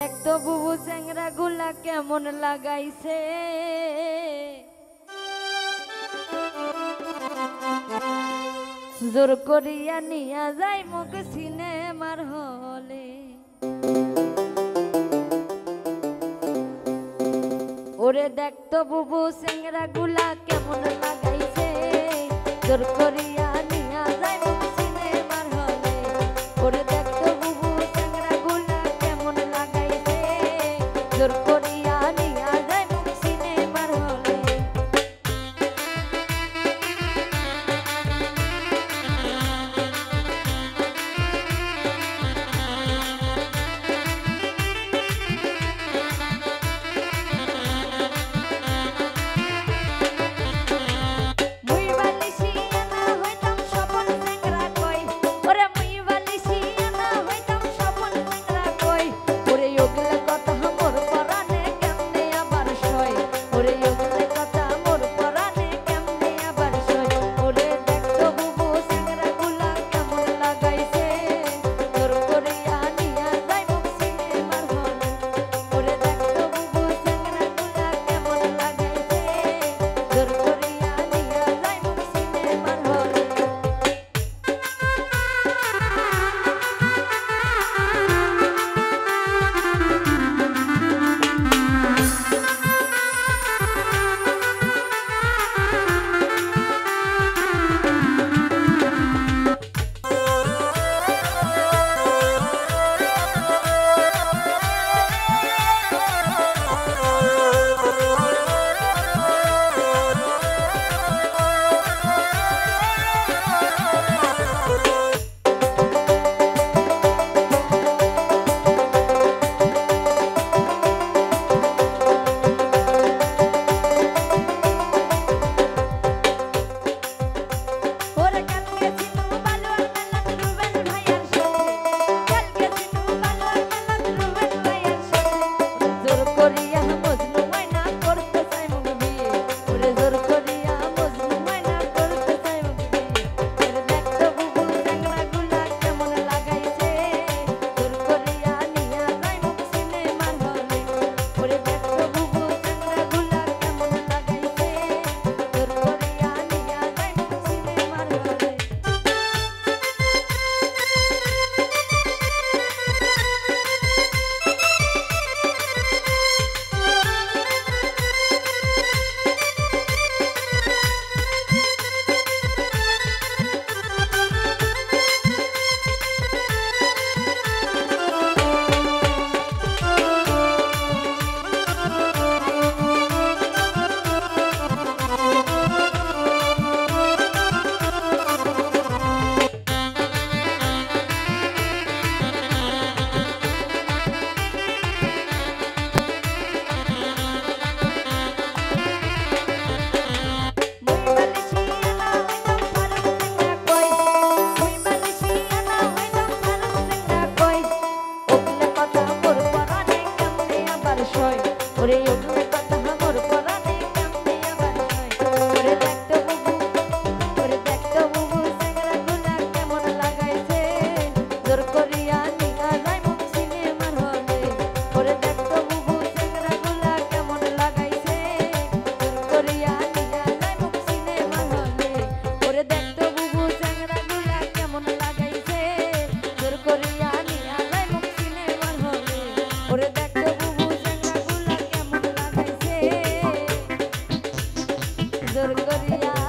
এক তো বুবু চ্যাংরা গুলা কেমন লাগাইছে জোর করিয়া নিয়া যাই মুখ সিনেমার হলে ওরে দেখতো বুবু চ্যাংরা গুলা কেমন লাগাইছে জোর করিয়া নিয়া যাই মুখ সিনেমার হলে ওরে দেখতো বুবু চ্যাংরা গুলা কেমন লাগাইছে জোর করিয়া নিয়া যাই মুখ সিনেমার হলে জোর করিয়া